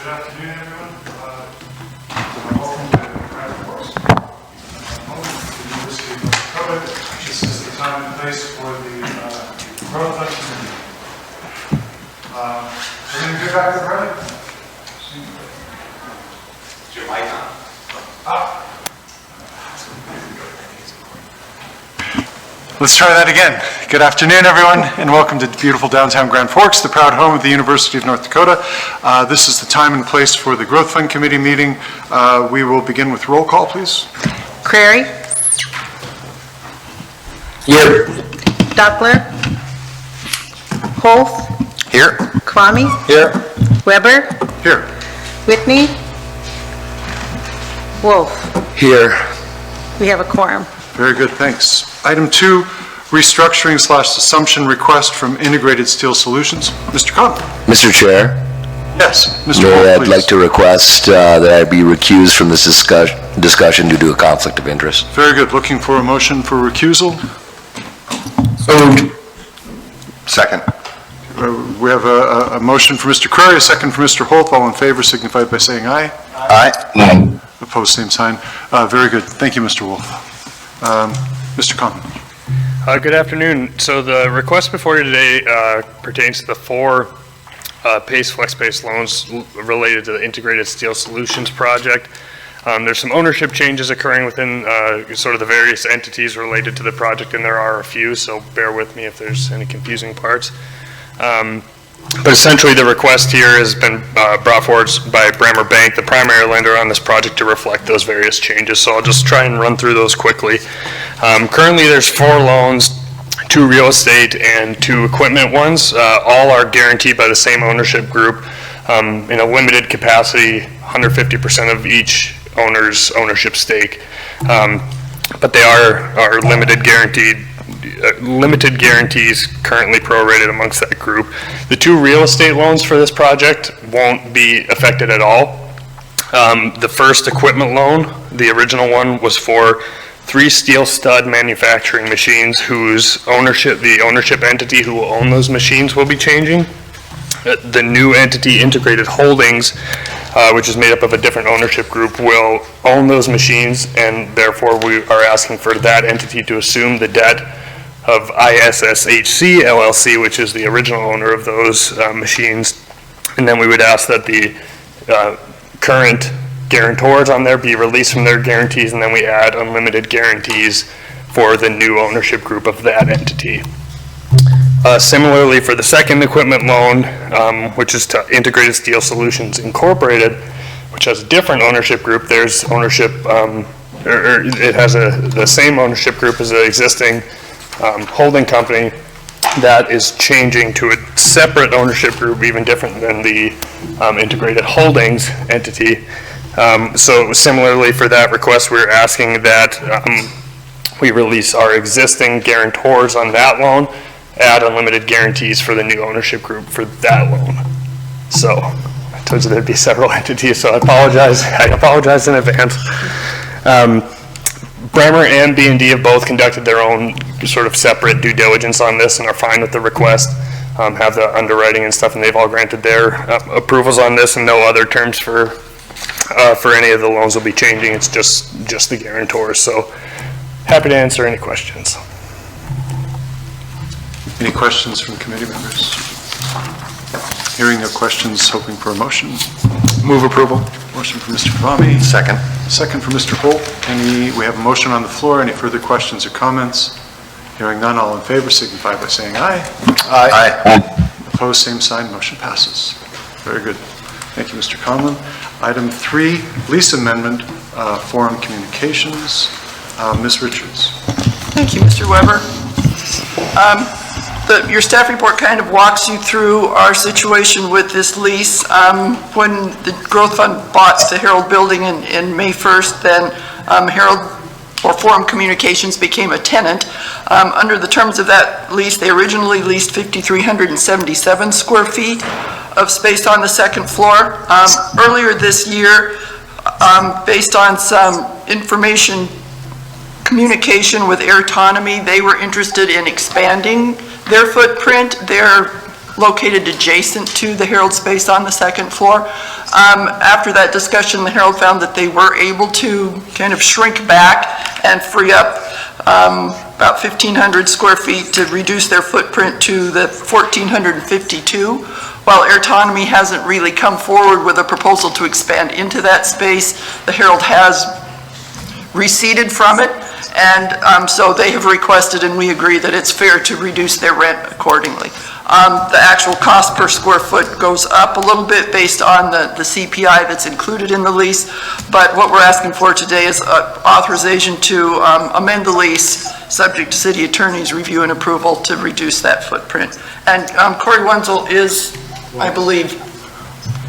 Good afternoon, everyone. Welcome to Grand Forks. Home to the University of North Dakota. This is the time and place for the growth lecture. We're going to get back to the right. Is your mic on? Let's try that again. Good afternoon, everyone, and welcome to beautiful downtown Grand Forks, the proud home of the University of North Dakota. This is the time and place for the Growth Fund Committee meeting. We will begin with roll call, please. Crary. Here. Duckler. Holf. Here. Kwame. Here. Weber. Here. Whitney. Wolf. Here. We have a quorum. Very good, thanks. Item 2, restructuring/assumption request from Integrated Steel Solutions. Mr. Conlon. Mr. Chair, Yes, Mr. Mayor, Wolf, I'd please. like to request that I be recused from this discussion due to a conflict of interest. Very good. Looking for a motion for recusal. So moved. Second. We have a motion for Mr. Curry, a second for Mr. Holt. All in favor signify by saying aye. Aye. Opposed, same sign. Very good. Thank you, Mr. Wolf. Mr. Conlon. Good afternoon. So the request before you today pertains to the 4 PACE FlexPace loans related to the Integrated Steel Solutions project. There's some ownership changes occurring within sort of the various entities related to the project, and there are a few, so bear with me if there's any confusing parts. But essentially the request here has been brought forward by Bremer Bank, the primary lender on this project, to reflect those various changes. So I'll just try and run through those quickly. Currently there's 4 loans, 2 real estate and 2 equipment ones. All are guaranteed by the same ownership group in a limited capacity, 150% of each owner's ownership stake. But they are limited guarantees currently prorated amongst that group. The 2 real estate loans for this project won't be affected at all. The first equipment loan, the original one, was for 3 steel stud manufacturing machines whose the ownership entity who will own those machines will be changing. The new entity, Integrated Holdings, which is made up of a different ownership group, will own those machines, and therefore we are asking for that entity to assume the debt of ISSHC LLC, which is the original owner of those machines. And then we would ask that the current guarantors on there be released from their guarantees, and then we add unlimited guarantees for the new ownership group of that entity. Similarly, for the second equipment loan, which is to Integrated Steel Solutions Incorporated, which has a different ownership group, there's ownership, it has the same ownership group as the existing holding company that is changing to a separate ownership group, even different than the Integrated Holdings entity. So similarly for that request, we're asking that we release our existing guarantors on that loan, add unlimited guarantees for the new ownership group for that loan. So I told you there'd be several entities, so I apologize in advance. Bremer and B&D have both conducted their own sort of separate due diligence on this and are fine with the request, have the underwriting and stuff, and they've all granted their approvals on this, and no other terms for any of the loans will be changing. It's just the guarantors. So happy to answer any questions. Any questions from committee members? Hearing no questions, hoping for a motion. Move approval. Motion for Mr. Kwame. Second. Second for Mr. Holt. We have a motion on the floor. Any further questions or comments? Hearing none, all in favor signify by saying aye. Aye. Opposed, same sign. Motion passes. Very good. Thank you, Mr. Conlon. Item 3, lease amendment, Forum Communications. Ms. Richards. Thank you, Mr. Weber. Your staff report kind of walks you through our situation with this lease. When the Growth Fund bought the Herald Building in May 1st, then Herald or Forum Communications became a tenant. Under the terms of that lease, they originally leased 5,377 square feet of space on the second floor. Earlier this year, based on some communication with Airtonomy, they were interested in expanding their footprint. Their located adjacent to the Herald space on the second floor. After that discussion, the Herald found that they were able to kind of shrink back and free up about 1,500 square feet to reduce their footprint to the 1,452. While Airtonomy hasn't really come forward with a proposal to expand into that space, the Herald has receded from it, and so they have requested, and we agree that it's fair to reduce their rent accordingly. The actual cost per square foot goes up a little bit based on the CPI that's included in the lease, but what we're asking for today is authorization to amend the lease, subject to city attorney's review and approval, to reduce that footprint. And Corey Wenzel is, I believe,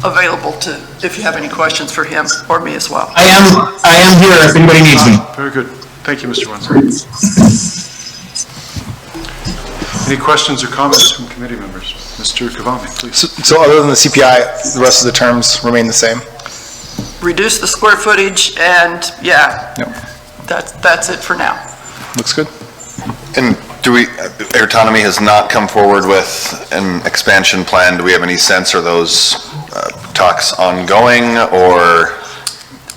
available to, if you have any questions for him or me as well. I am here if anybody needs me. Very good. Thank you, Mr. Wenzel. Any questions or comments from committee members? Mr. Kavami, please. So other than the CPI, the rest of the terms remain the same? Reduce the square footage, and yeah, that's it for now. Looks good. And Airtonomy has not come forward with an expansion plan. Do we have any sense, are those talks ongoing, or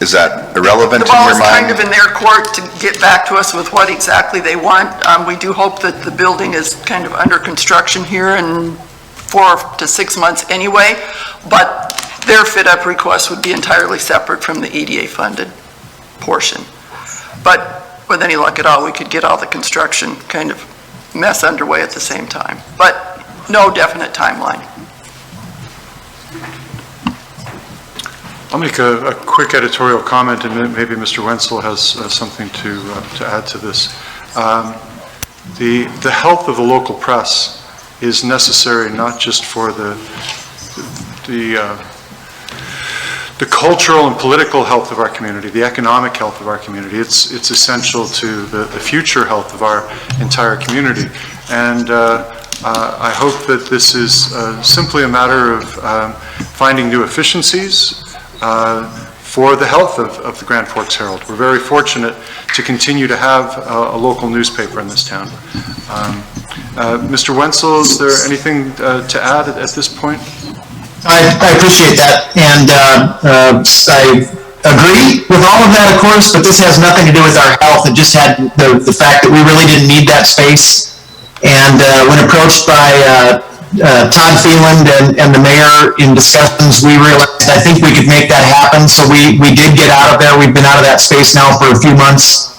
is that irrelevant The in ball your is mind? kind of in their court to get back to us with what exactly they want. We do hope that the building is kind of under construction here in 4 to 6 months anyway, but their fit-up request would be entirely separate from the EDA funded portion. But with any luck at all, we could get all the construction kind of mess underway at the same time, but no definite timeline. I'll make a quick editorial comment, and then maybe Mr. Wenzel has something to add to this. The health of the local press is necessary not just for the cultural and political health of our community, the economic health of our community. It's essential to the future health of our entire community. And I hope that this is simply a matter of finding new efficiencies for the health of the Grand Forks Herald. We're very fortunate to continue to have a local newspaper in this town. Mr. Wenzel, is there anything to add at this point? I appreciate that, and I agree with all of that, of course, but this has nothing to do with our health. It just had the fact that we really didn't need that space. And when approached by Todd Phelan and the mayor in discussions, we realized I think we could make that happen. So we did get out of there. We've been out of that space now for a few months.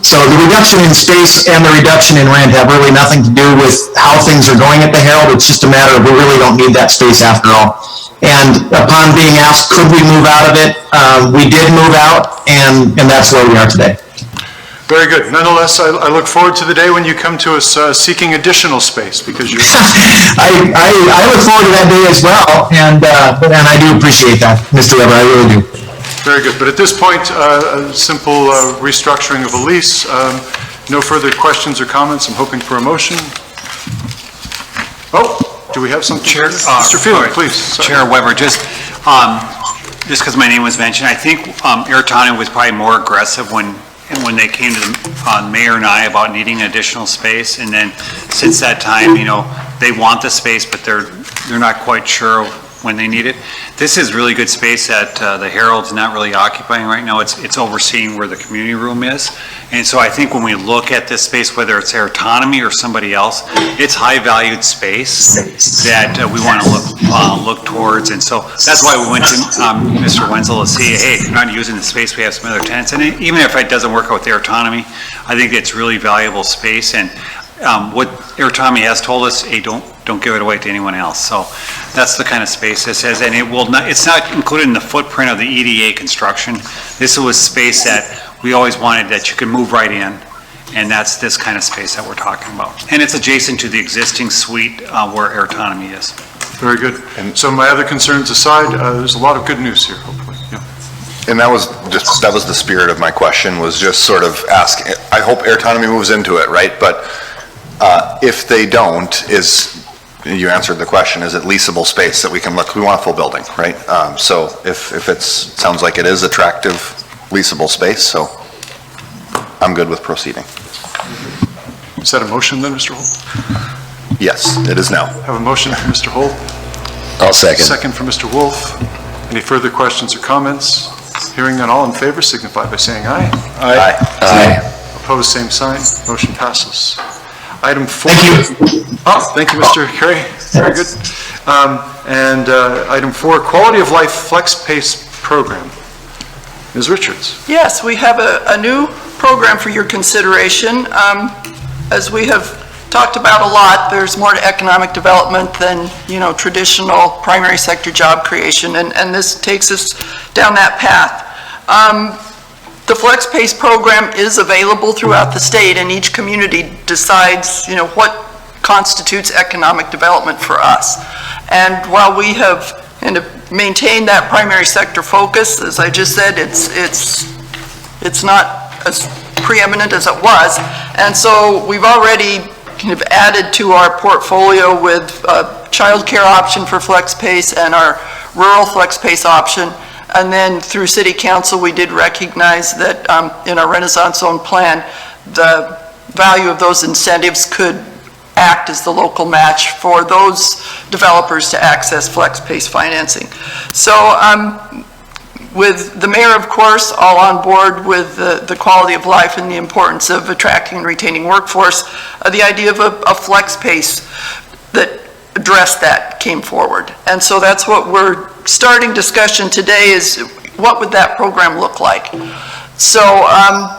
So the reduction in space and the reduction in rent have really nothing to do with how things are going at the Herald. It's just a matter of we really don't need that space after all. And upon being asked, could we move out of it? We did move out, and that's where we are today. Very good. Nonetheless, I look forward to the day when you come to us seeking additional space, because you're... I look forward to that day as well, and I do appreciate that, Mr. Weber, I really do. Very good. But at this point, a simple restructuring of a lease. No further questions or comments. I'm hoping for a motion. Oh, do we have something? Chair, Mr. Phelan, please. Sorry. Chair Weber, just because my name was mentioned, I think Airtonomy was probably more aggressive when they came to the mayor and I about needing additional space, and then since that time, you know, they want the space, but they're not quite sure when they need it. This is really good space that the Herald's not really occupying right now. It's overseeing where the community room is, and so I think when we look at this space, whether it's Airtonomy or somebody else, it's high-valued space that we want to look towards, and so that's why we went to Mr. Wenzel to see, hey, if you're not using the space, we have some other tenants, and even if it doesn't work out with Airtonomy, I think it's really valuable space, and what Airtonomy has told us, hey, don't give it away to anyone else. So that's the kind of space this is, and it's not included in the footprint of the EDA construction. This was space that we always wanted that you could move right in, and that's this kind of space that we're talking about. And it's adjacent to the existing suite where Airtonomy is. Very good. And so my other concerns aside, there's a lot of good news here, hopefully. Yeah. And that was the spirit of my question, was just sort of ask, I hope Airtonomy moves into it, right? But if they don't, you answered the question, is it leasable space that we can look, we want a full building, right? So if sounds like it is attractive, leasable space, so I'm good with proceeding. Is that a motion then, Mr. Holt? Yes, it is now. Have a motion from Mr. Holt, I'll second. second from Mr. Wolf. Any further questions or comments? Hearing none, all in favor signify by saying aye. Aye. Aye. Opposed, same sign. Motion passes. Item 4. Thank you. Oh, thank you, Mr. Carey. Very good. And item 4, Quality of Life Flex Pace Program. Ms. Richards. Yes, we have a new program for your consideration. As we have talked about a lot, there's more to economic development than, traditional primary sector job creation, and this takes us down that path. The Flex Pace program is available throughout the state, and each community decides, what constitutes economic development for us. And while we have maintained that primary sector focus, as I just said, it's not as preeminent as it was, and so we've already added to our portfolio with a child care option for Flex Pace and our rural Flex Pace option. And then through City Council, we did recognize that in our Renaissance Zone plan, the value of those incentives could act as the local match for those developers to access Flex Pace financing. So with the mayor, of course, all on board with the quality of life and the importance of attracting and retaining workforce, the idea of a Flex Pace that addressed that came forward. And so that's what we're starting discussion today is what would that program look like? So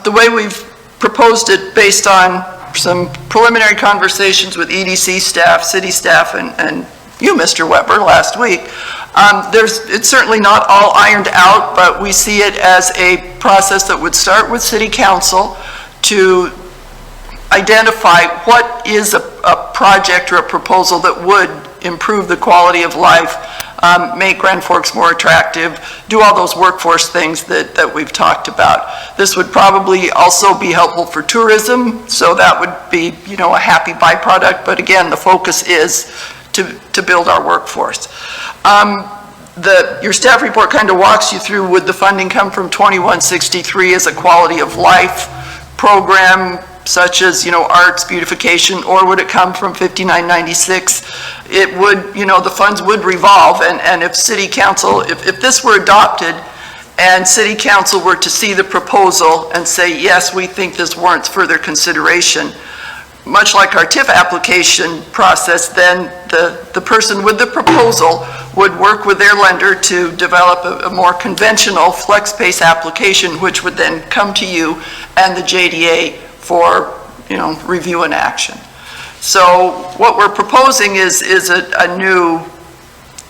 the way we've proposed it based on some preliminary conversations with EDC staff, city staff, and you, Mr. Weber, last week, it's certainly not all ironed out, but we see it as a process that would start with City Council to identify what is a project or a proposal that would improve the quality of life, make Grand Forks more attractive, do all those workforce things that we've talked about. This would probably also be helpful for tourism, so that would be, a happy byproduct, but again, the focus is to build our workforce. Your staff report kind of walks you through, would the funding come from 2163 as a quality of life program, such as, arts, beautification, or would it come from 5996? It would, the funds would revolve, and if City Council, if this were adopted and City Council were to see the proposal and say, yes, we think this warrants further consideration, much like our TIF application process, then the person with the proposal would work with their lender to develop a more conventional Flex Pace application, which would then come to you and the JDA for, review and action. So what we're proposing is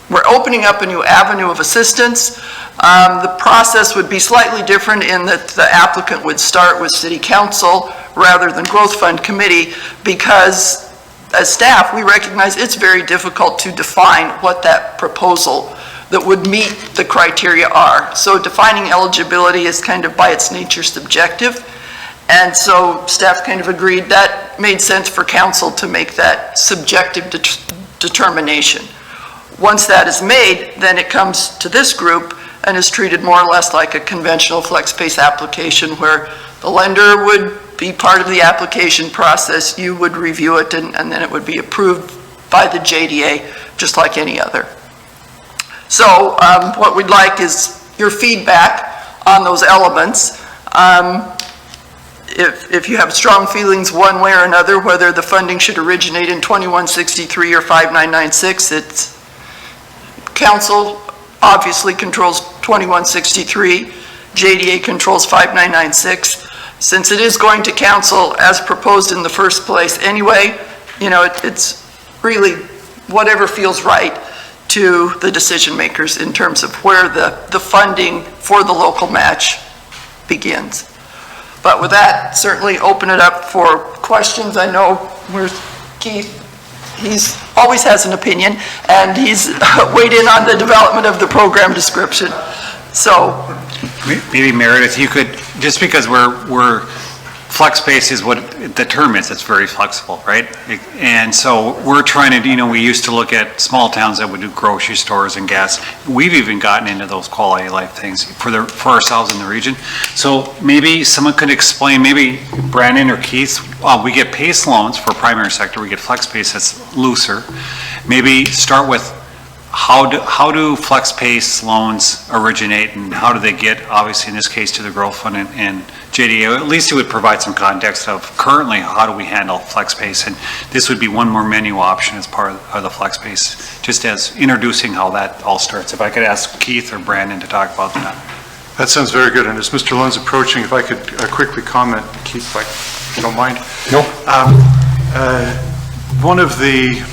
we're opening up a new avenue of assistance. The process would be slightly different in that the applicant would start with City Council rather than Growth Fund Committee, because as staff, we recognize it's very difficult to define what that proposal that would meet the criteria are. So defining eligibility is kind of by its nature subjective. And so staff kind of agreed that made sense for council to make that subjective determination. Once that is made, then it comes to this group and is treated more or less like a conventional Flex Pace application where the lender would be part of the application process, you would review it, and then it would be approved by the JDA just like any other. So what we'd like is your feedback on those elements. If you have strong feelings one way or another, whether the funding should originate in 2163 or 5996, it's council obviously controls 2163, JDA controls 5996. Since it is going to council as proposed in the first place anyway, it's really whatever feels right to the decision makers in terms of where the funding for the local match begins. But with that, certainly open it up for questions. I know where's Keith? He's always has an opinion, and he's weighed in on the development of the program description. So Maybe Meredith, you could, just because we're flex space is what the term is, it's very flexible, right? And so we're trying to, we used to look at small towns that would do grocery stores and gas. We've even gotten into those quality of life things for ourselves in the region. So maybe someone could explain, maybe Brandon or Keith, we get PACE loans for primary sector, we get flex space that's looser. Maybe start with how do flex PACE loans originate, and how do they get, obviously in this case, to the growth fund and JDA? At least it would provide some context of currently how do we handle flex PACE, and this would be one more menu option as part of the flex PACE, just as introducing how that all starts. If I could ask Keith or Brandon to talk about that. That sounds very good, and as Mr. Lone's approaching, if I could quickly comment, Keith, if you don't mind. No. One of the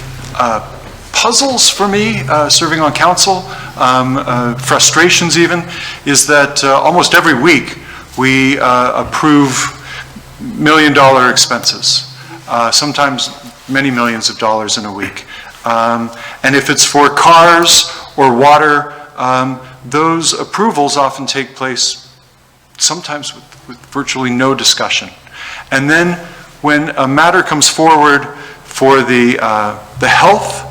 puzzles for me, serving on council, frustrations even, is that almost every week we approve million-dollar expenses, sometimes many millions of dollars in a week. And if it's for cars or water, those approvals often take place sometimes with virtually no discussion. And then when a matter comes forward for the health,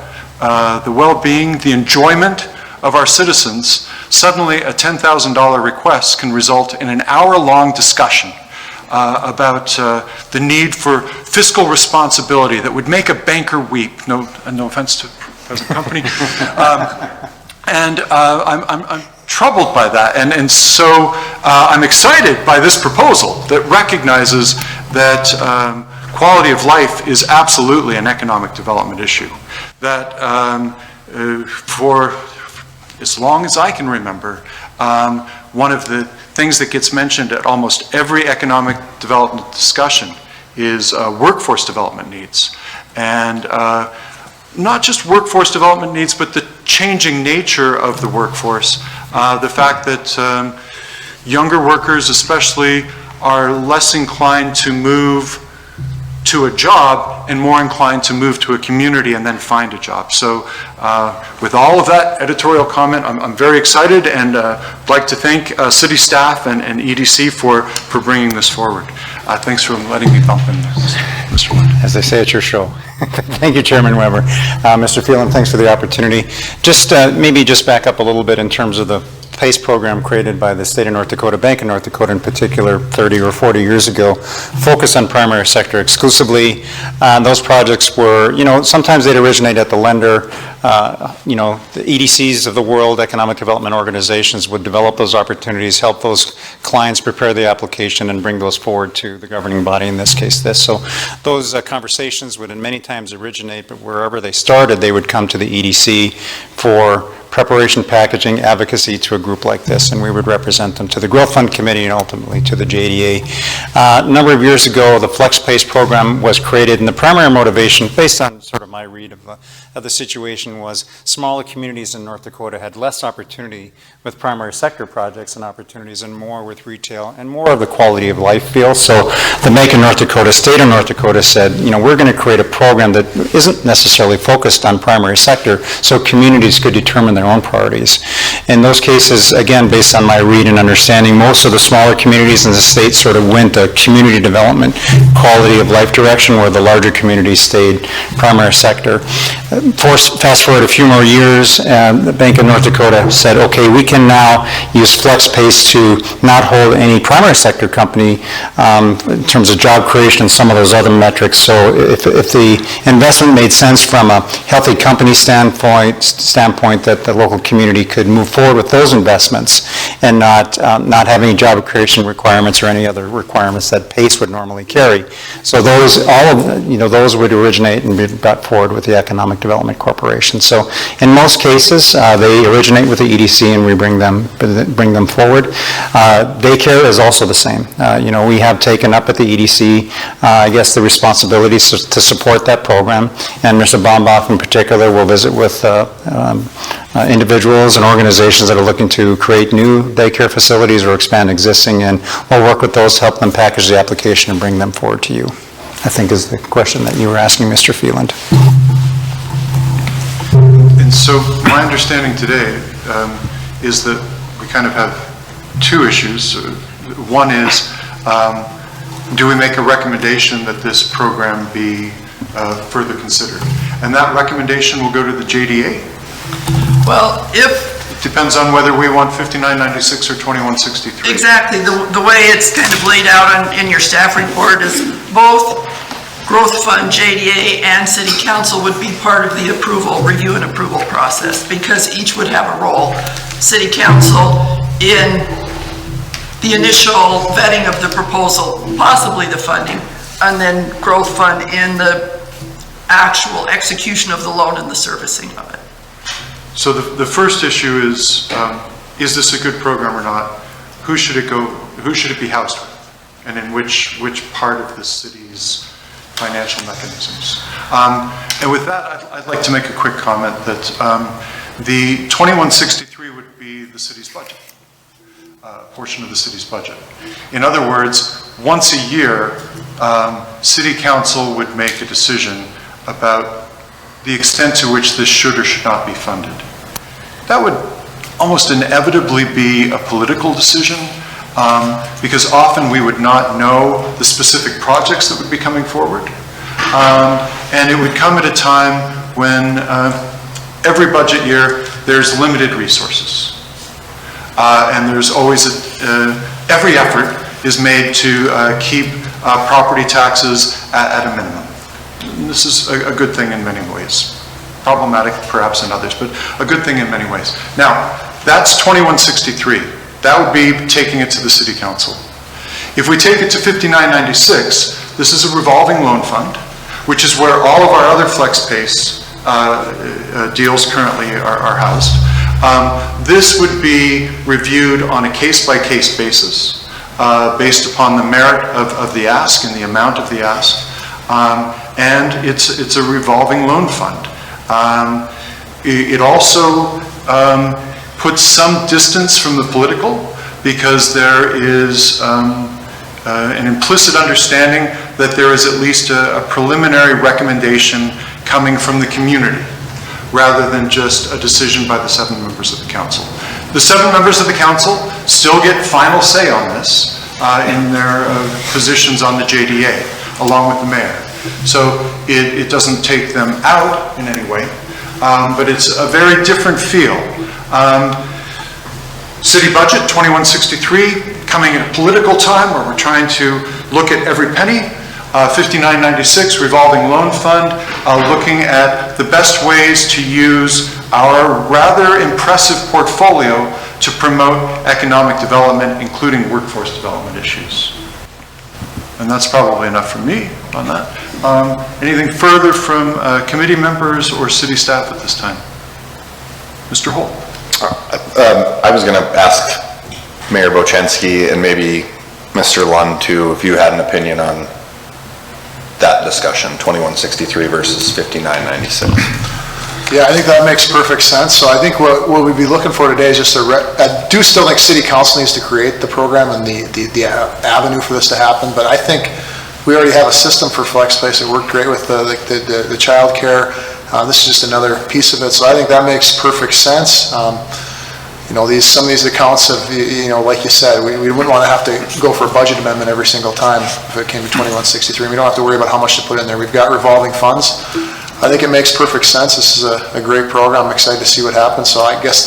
the well-being, the enjoyment of our citizens, suddenly a $10,000 request can result in an hour-long discussion about the need for fiscal responsibility that would make a banker weep. No offense to the present company. I'm troubled by that, and so I'm excited by this proposal that recognizes that quality of life is absolutely an economic development issue. That for as long as I can remember, one of the things that gets mentioned at almost every economic development discussion is workforce development needs. And not just workforce development needs, but the changing nature of the workforce. The fact that younger workers especially are less inclined to move to a job and more inclined to move to a community and then find a job. So with all of that editorial comment, I'm very excited, and like to thank city staff and EDC for bringing this forward. Thanks for letting me bump in, Mr. Wood. As they say, it's your show. Thank you, Chairman Weber. Mr. Phelan, thanks for the opportunity. Just maybe just back up a little bit in terms of the PACE program created by the state of North Dakota, Bank of North Dakota in particular, 30 or 40 years ago, focused on primary sector exclusively. Those projects were, sometimes they'd originate at the lender. The EDCs of the world, economic development organizations, would develop those opportunities, help those clients prepare the application, and bring those forward to the governing body, in this case this. So those conversations would many times originate, but wherever they started, they would come to the EDC for preparation, packaging, advocacy to a group like this, and we would represent them to the Growth Fund Committee and ultimately to the JDA. A number of years ago, the Flex PACE program was created, and the primary motivation, based on sort of my read of the situation, was smaller communities in North Dakota had less opportunity with primary sector projects and opportunities, and more with retail and more of the quality of life feel. So the Bank of North Dakota, state of North Dakota said, we're going to create a program that isn't necessarily focused on primary sector, so communities could determine their own priorities. In those cases, again, based on my read and understanding, most of the smaller communities in the state sort of went a community development, quality of life direction, where the larger communities stayed primary sector. Fast forward a few more years, the Bank of North Dakota said, okay, we can now use Flex PACE to not hold any primary sector company in terms of job creation and some of those other metrics. So if the investment made sense from a healthy company standpoint that the local community could move forward with those investments and not have any job creation requirements or any other requirements that PACE would normally carry. So those, those would originate and be brought forward with the Economic Development Corporation. So in most cases, they originate with the EDC and we bring them forward. Daycare is also the same. We have taken up at the EDC, I guess, the responsibilities to support that program, and Mr. Bomboff in particular will visit with individuals and organizations that are looking to create new daycare facilities or expand existing, and we'll work with those to help them package the application and bring them forward to you, I think is the question that you were asking, Mr. Phelan. And so my understanding today is that we kind of have two issues. One is do we make a recommendation that this program be further considered? And that recommendation will go to the JDA. Well, if Depends on whether we want 5996 or 2163. exactly, the way it's kind of laid out in your staff report is both Growth Fund, JDA, and City Council would be part of the review and approval process, because each would have a role. City Council in the initial vetting of the proposal, possibly the funding, and then Growth Fund in the actual execution of the loan and the servicing of it. So the first issue is this a good program or not? Who should it go, who should it be housed with? And in which part of the city's financial mechanisms? And with that, I'd like to make a quick comment that the 2163 would be the city's budget, a portion of the city's budget. In other words, once a year, City Council would make a decision about the extent to which this should or should not be funded. That would almost inevitably be a political decision, because often we would not know the specific projects that would be coming forward. And it would come at a time when every budget year there's limited resources. And there's always, every effort is made to keep property taxes at a minimum. And this is a good thing in many ways. Problematic perhaps in others, but a good thing in many ways. Now, that's 2163. That would be taking it to the City Council. If we take it to 5996, this is a revolving loan fund, which is where all of our other FlexPace deals currently are housed. This would be reviewed on a case-by-case basis, based upon the merit of the ask and the amount of the ask. And it's a revolving loan fund. It also puts some distance from the political, because there is an implicit understanding that there is at least a preliminary recommendation coming from the community, rather than just a decision by the 7 members of the council. The 7 members of the council still get final say on this in their positions on the JDA, along with the mayor. So it doesn't take them out in any way, but it's a very different feel. City budget, 2163, coming at a political time where we're trying to look at every penny. 5996, revolving loan fund, looking at the best ways to use our rather impressive portfolio to promote economic development, including workforce development issues. And that's probably enough from me on that. Anything further from committee members or city staff at this time? Mr. Holt. I was going to ask Mayor Bochensky and maybe Mr. Lund too, if you had an opinion on that discussion, 2163 versus 5996. Yeah, I think that makes perfect sense. So I think what we'd be looking for today is just I do still think City Council needs to create the program and the avenue for this to happen, but I think we already have a system for FlexPace that worked great with the child care. This is just another piece of it, so I think that makes perfect sense. You know, some of these accounts have, you know, like you said, we wouldn't want to have to go for a budget amendment every single time if it came to 2163. We don't have to worry about how much to put in there. We've got revolving funds. I think it makes perfect sense. This is a great program. I'm excited to see what happens. So I guess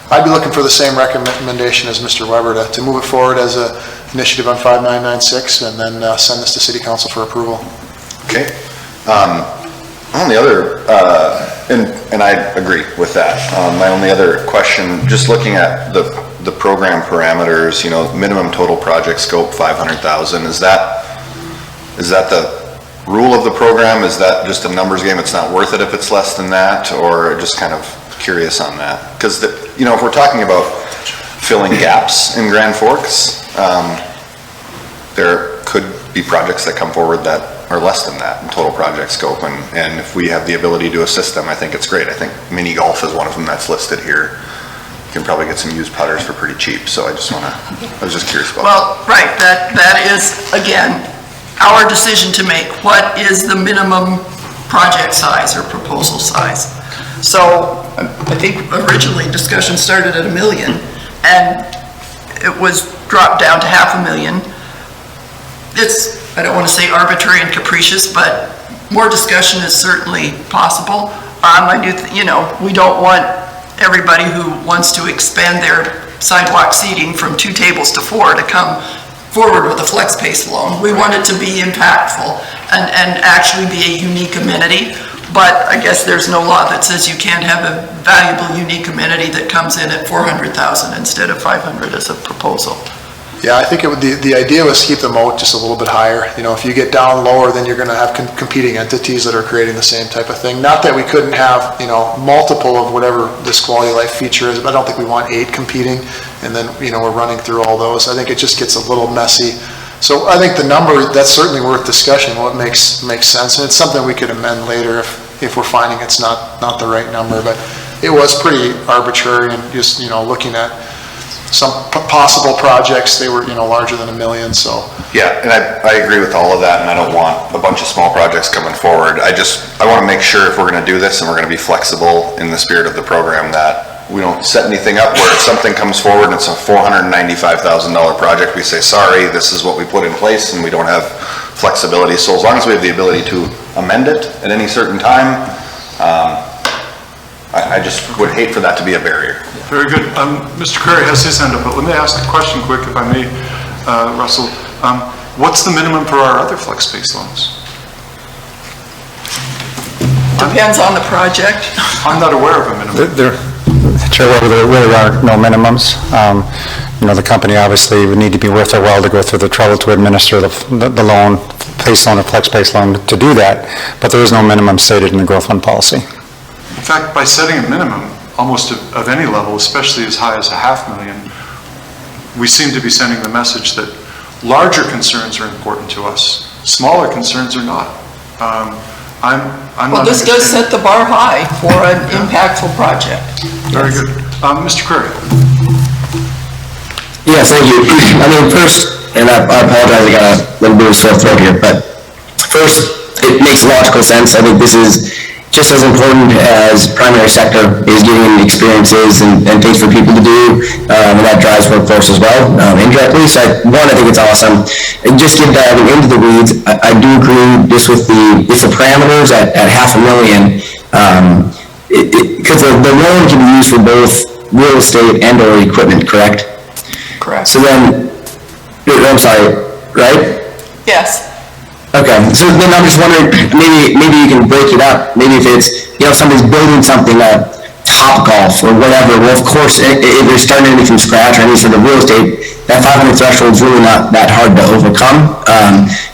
I'd be looking for the same recommendation as Mr. Weber to move it forward as an initiative on 5996 and then send this to City Council for approval. Okay. On the other, and I agree with that. My only other question, just looking at the program parameters, you know, minimum total project scope, 500,000, is that the rule of the program? Is that just a numbers game? It's not worth it if it's less than that, or just kind of curious on that? Because, you know, if we're talking about filling gaps in Grand Forks, there could be projects that come forward that are less than that in total project scope, and if we have the ability to assist them, I think it's great. I think mini golf is one of them that's listed here. You can probably get some used putters for pretty cheap, so I was just curious about that. Well, right, that is, again, our decision to make. What is the minimum project size or proposal size? So I think originally discussion started at $1 million, and it was dropped down to $500,000. it's, I don't want to say arbitrary and capricious, but more discussion is certainly possible. I do, we don't want everybody who wants to expand their sidewalk seating from 2 tables to 4 to come forward with a flex space loan. We want it to be impactful and actually be a unique amenity. But I guess there's no law that says you can't have a valuable, unique amenity that comes in at $400,000 instead of $500 as a proposal. Yeah, I think the idea was to keep the moat just a little bit higher. If you get down lower, then you're going to have competing entities that are creating the same type of thing. Not that we couldn't have, multiple of whatever this quality of life feature is, but I don't think we want 8 competing, and then, we're running through all those. I think it just gets a little messy. So I think the number, that's certainly worth discussion, what makes sense, and it's something we could amend later if we're finding it's not the right number, but it was pretty arbitrary, and just, looking at some possible projects, they were, larger than $1 million, so. Yeah, and I agree with all of that, and I don't want a bunch of small projects coming forward. I want to make sure if we're going to do this and we're going to be flexible in the spirit of the program, that we don't set anything up where if something comes forward and it's a $495,000 project, we say, sorry, this is what we put in place, and we don't have flexibility. So as long as we have the ability to amend it at any certain time, I just would hate for that to be a barrier. Very good. Mr. Curry has his hand up, but let me ask a question quick, if I may, Russell. What's the minimum for our other flex space loans? Depends on the project. I'm not aware of a minimum. Chair Weber, there really are no minimums. The company obviously would need to be worth their while to go through the trouble to administer the loan, PACE loan or flex space loan to do that, but there is no minimum stated in the growth fund policy. In fact, by setting a minimum, almost of any level, especially as high as $500,000, we seem to be sending the message that larger concerns are important to us, smaller concerns are not. I'm Well, not this does understanding. set the bar high for an impactful project. Very good. Mr. Curry. Yeah, thank you. First, and I apologize, I got a little bit of a sore throat here, but first, it makes logical sense. I think this is just as important as primary sector is giving experiences and things for people to do, and that drives workforce as well, indirectly. So I think it's awesome. And just get diving into the weeds, I do agree just with the parameters at $500,000, because the loan can be used for both real estate and or equipment, correct? Correct. So then, I'm sorry, right? Yes. Okay, so then I'm just wondering, maybe you can break it up. Maybe if it's, somebody's building something, Top Golf or whatever, well, of course, if they're starting anything from scratch or any sort of real estate, that 500 threshold is really not that hard to overcome.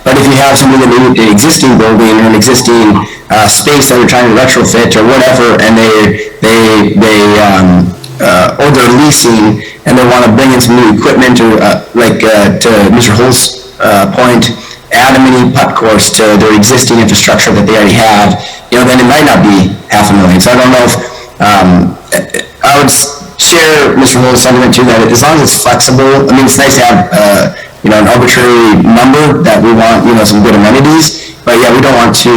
But if you have something in an existing building or an existing space that they're trying to retrofit or whatever, and or they're leasing and they want to bring in some new equipment, or to Mr. Holt's point, add a mini putt course to their existing infrastructure that they already have, then it might not be $500,000. So I don't know if, I would share Mr. Holt's sentiment too, that as long as it's flexible, it's nice to have, an arbitrary number that we want, some good amenities, but yeah, we don't want to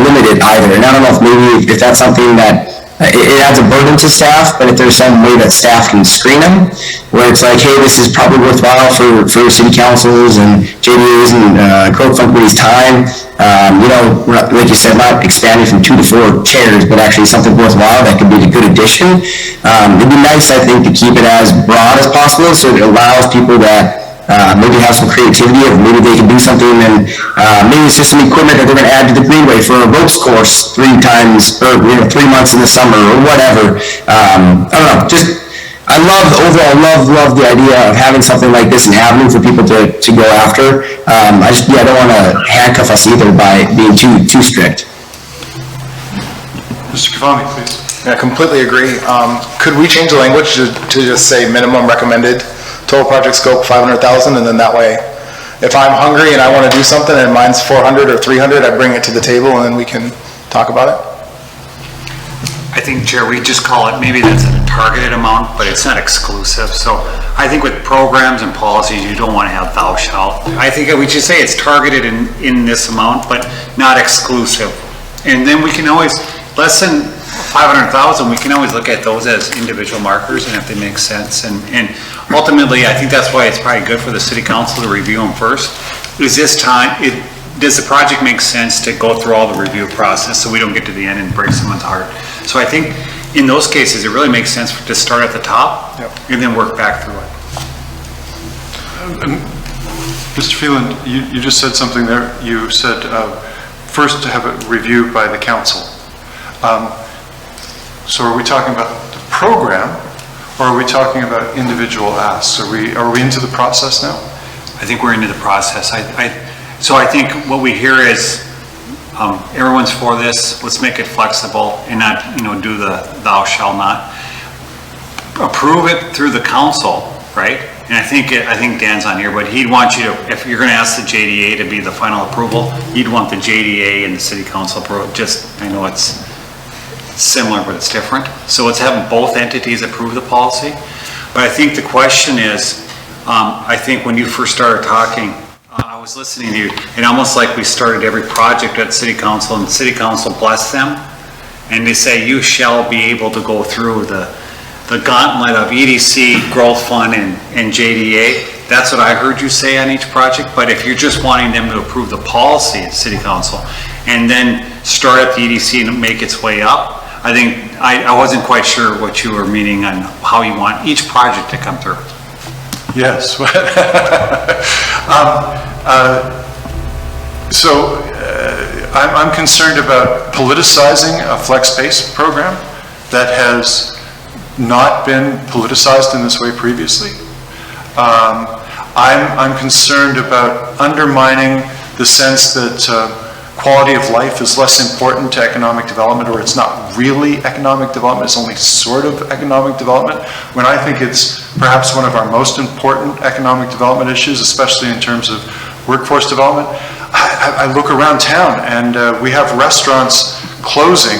limit it either. And I don't know if that's something that, it adds a burden to staff, but if there's some way that staff can screen them, where it's like, hey, this is probably worthwhile for city councils and JDAs and growth fund committees' time, like you said, not expanding from 2 to 4 chairs, but actually something worthwhile that could be a good addition. It'd be nice, I think, to keep it as broad as possible, so it allows people that maybe have some creativity, or maybe they can do something, and maybe it's just some equipment that they're going to add to the greenway for a ropes course 3 months in the summer or whatever. I don't know, I love the idea of having something like this, an avenue for people to go after. I don't want to handcuff us either by being too strict. Mr. Cavani, please. I completely agree. Could we change the language to just say minimum recommended total project scope $500,000, and then that way, if I'm hungry and I want to do something and mine's 400 or 300, I bring it to the table and then we can talk about it? I think, Chair, we just call it, maybe that's a targeted amount, but it's not exclusive. So I think with programs and policies, you don't want to have thou shalt. I think we should say it's targeted in this amount, but not exclusive. And then we can always, less than 500,000, we can always look at those as individual markers and if they make sense. And ultimately, I think that's why it's probably good for the city council to review them first. is this time, does the project make sense to go through all the review process so we don't get to the end and break someone's heart? So I think in those cases, it really makes sense to start at the top and then work back through it. Mr. Phelan, you just said something there. You said first to have it reviewed by the council. So are we talking about the program, or are we talking about individual asks? Are we into the process now? I think we're into the process. So I think what we hear is everyone's for this. Let's make it flexible and not, do the thou shall not. Approve it through the council, right? And I think Dan's on here, but he'd want you to, if you're going to ask the JDA to be the final approval, you'd want the JDA and the city council approval. I know it's similar, but it's different. So let's have both entities approve the policy. But I think the question is, I think when you first started talking, I was listening to you, and almost like we started every project at city council, and city council blessed them, and they say you shall be able to go through the gauntlet of EDC, growth fund, and JDA. That's what I heard you say on each project. But if you're just wanting them to approve the policy at city council and then start at the EDC and make its way up, I think I wasn't quite sure what you were meaning on how you want each project to come through. Yes. I'm concerned about politicizing a flex-based program that has not been politicized in this way previously. I'm concerned about undermining the sense that quality of life is less important to economic development, or it's not really economic development, it's only sort of economic development, when I think it's perhaps one of our most important economic development issues, especially in terms of workforce development. I look around town and we have restaurants closing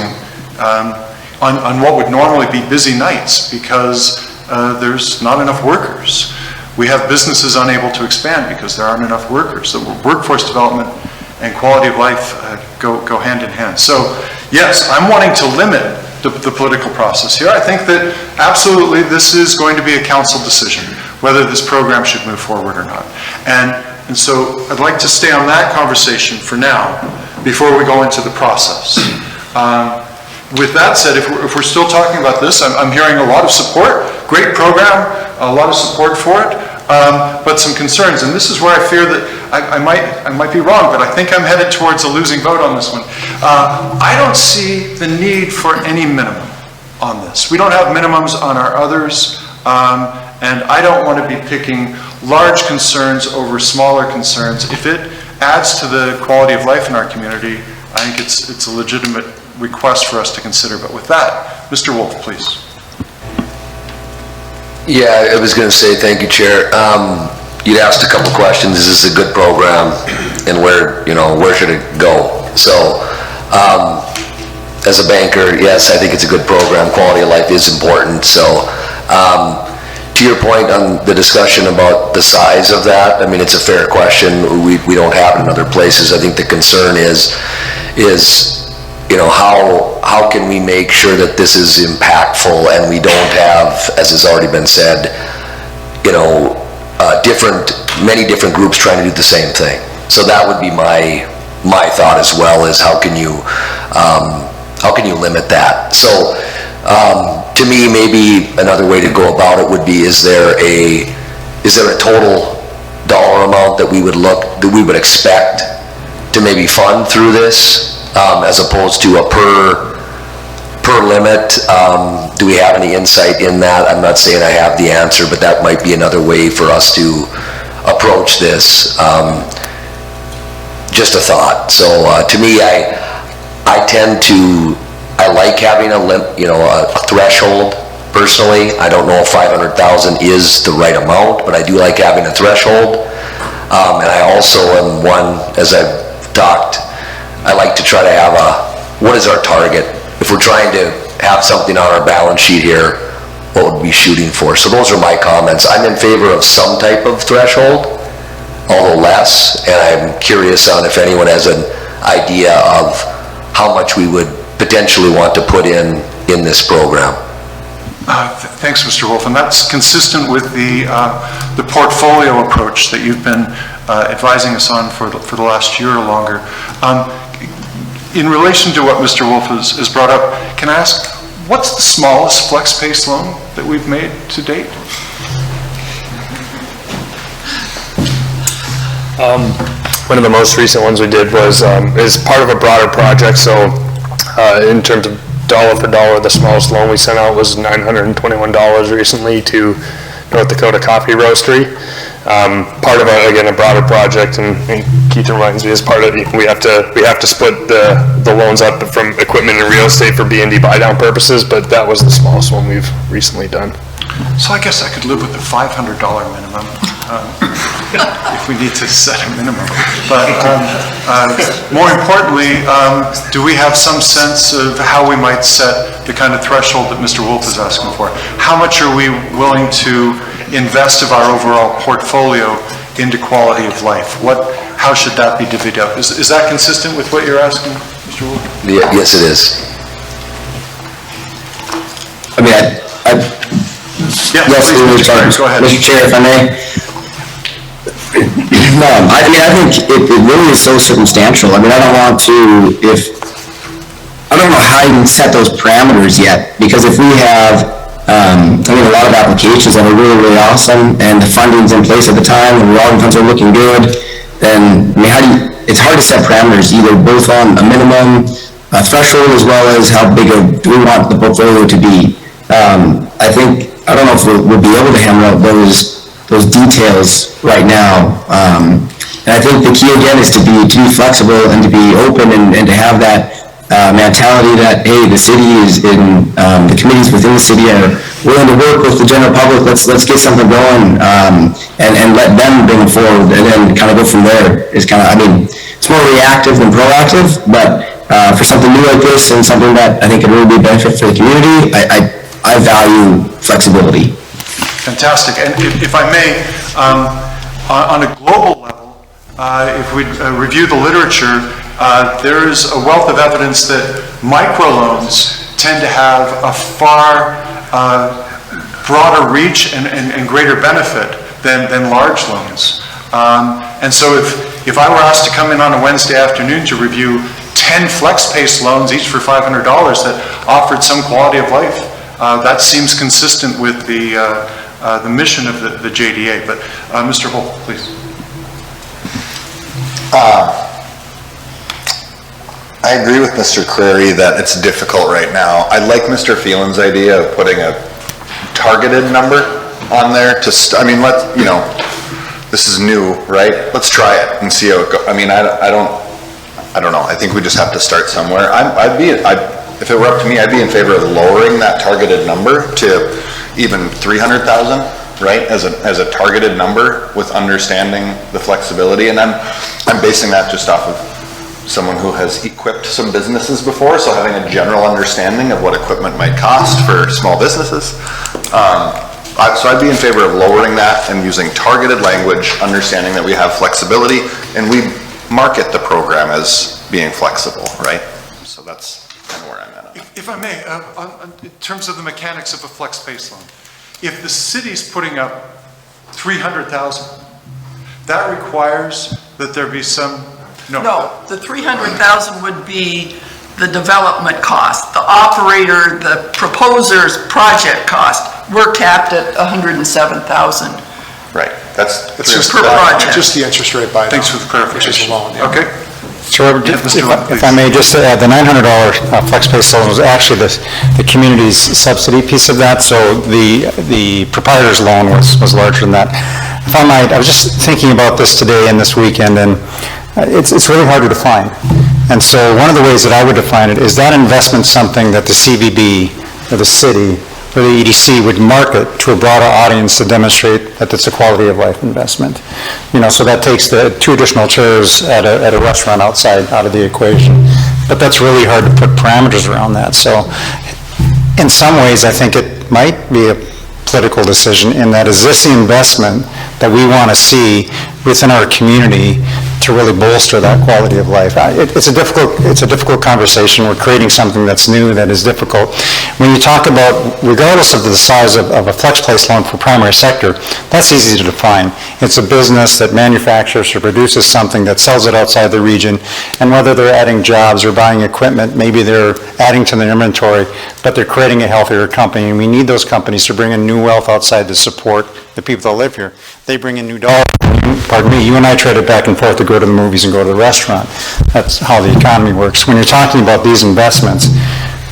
on what would normally be busy nights because there's not enough workers. We have businesses unable to expand because there aren't enough workers. So workforce development and quality of life go hand in hand. So yes, I'm wanting to limit the political process here. I think that absolutely this is going to be a council decision, whether this program should move forward or not. And so I'd like to stay on that conversation for now before we go into the process. With that said, if we're still talking about this, I'm hearing a lot of support, great program, a lot of support for it, but some concerns. And this is where I fear that I might be wrong, but I think I'm headed towards a losing vote on this one. I don't see the need for any minimum on this. We don't have minimums on our others, and I don't want to be picking large concerns over smaller concerns. If it adds to the quality of life in our community, I think it's a legitimate request for us to consider. But with that, Mr. Wolf, please. Yeah, I was going to say thank you, Chair. You'd asked a couple questions. Is this a good program, and where should it go? So, as a banker, yes, I think it's a good program. Quality of life is important. So, to your point on the discussion about the size of that, I mean, it's a fair question. We don't have it in other places. I think the concern is how can we make sure that this is impactful and we don't have, as has already been said, many different groups trying to do the same thing. So that would be my thought as well, is how can you limit that? So to me, maybe another way to go about it would be, is there a total dollar amount that we would expect to maybe fund through this, as opposed to a per limit? Do we have any insight in that? I'm not saying I have the answer, but that might be another way for us to approach this. Just a thought. So to me, I like having a threshold personally. I don't know if 500,000 is the right amount, but I do like having a threshold. And I also am one, as I've talked, I like to try to have what is our target? If we're trying to have something on our balance sheet here, what would we be shooting for? So those are my comments. I'm in favor of some type of threshold, although less, and I'm curious on if anyone has an idea of how much we would potentially want to put in this program. Thanks, Mr. Wolf, and that's consistent with the portfolio approach that you've been advising us on for the last year or longer. In relation to what Mr. Wolf has brought up, can I ask, what's the smallest flex-based loan that we've made to date? One of the most recent ones we did was, is part of a broader project, so in terms of dollar for dollar, the smallest loan we sent out was $921 recently to North Dakota Coffee Roastery. Part of, again, a broader project, and Keith reminds me, as part of it, we have to split the loans up from equipment and real estate for B&D buy-down purposes, but that was the smallest one we've recently done. So I guess I could live with the $500 minimum, if we need to set a minimum. But more importantly, do we have some sense of how we might set the kind of threshold that Mr. Wolf is asking for? How much are we willing to invest of our overall portfolio into quality of life? How should that be divvied up? Is that consistent with what you're asking, Mr. Wolf? Yeah, yes, it is. I mean, Yeah, yes, please, go ahead. Mr. Chair, if I may. No, I mean, I think it really is so circumstantial. I mean, I don't know how you can set those parameters yet, because if we have, a lot of applications that are really, really awesome, and the funding's in place at the time, and revolving funds are looking good, then, I mean, it's hard to set parameters, either both on a minimum threshold, as well as how big do we want the portfolio to be. I don't know if we'll be able to hammer out those details right now. And I think the key again is to be flexible and to be open and to have that mentality that, hey, the city is in, the committees within the city are willing to work with the general public. Let's get something going, and let them bring it forward, and then kind of go from there. It's more reactive than proactive, but for something new like this and something that I think could really be a benefit for the community, I value flexibility. Fantastic. And if I may, on a global level, if we review the literature, there is a wealth of evidence that microloans tend to have a far broader reach and greater benefit than large loans. And so if I were asked to come in on a Wednesday afternoon to review 10 flex-based loans, each for $500, that offered some quality of life, that seems consistent with the mission of the JDA. But Mr. Holt, please. I agree with Mr. Cleary that it's difficult right now. I like Mr. Phelan's idea of putting a targeted number on there to, this is new, right? Let's try it and see how it goes. I don't know. I think we just have to start somewhere. If it were up to me, I'd be in favor of lowering that targeted number to even 300,000, right? As a targeted number with understanding the flexibility. And I'm basing that just off of someone who has equipped some businesses before, so having a general understanding of what equipment might cost for small businesses. So I'd be in favor of lowering that and using targeted language, understanding that we have flexibility, and we market the program as being flexible, right? So that's kind of where I'm at. If I may, in terms of the mechanics of a flex-based loan, if the city's putting up 300,000, that requires that there be some, No, the 300,000 would be the development cost. The operator, the proposer's project cost, we're capped at 107,000. Right, that's just per project. Just the interest rate buy-down. Thanks for the clarification. Loan, yeah. Okay. Sure, if I may just add, the $900 flex-based loan was actually the community's subsidy piece of that, so the proprietor's loan was larger than that. If I might, I was just thinking about this today and this weekend, and it's really hard to define. And so one of the ways that I would define it is that investment something that the CVB or the city or the EDC would market to a broader audience to demonstrate that it's a quality of life investment. So that takes the 2 additional chairs at a restaurant outside out of the equation. But that's really hard to put parameters around that. So in some ways, I think it might be a political decision in that, is this the investment that we want to see within our community to really bolster that quality of life. It's a difficult conversation. We're creating something that's new, that is difficult. When you talk about, regardless of the size of a flex place loan for primary sector, that's easy to define. It's a business that manufactures or produces something that sells it outside the region, and whether they're adding jobs or buying equipment, maybe they're adding to their inventory, but they're creating a healthier company, and we need those companies to bring in new wealth outside to support the people that live here. They bring in new dollars. Pardon me, you and I traded back and forth to go to the movies and go to the restaurant. That's how the economy works. When you're talking about these investments,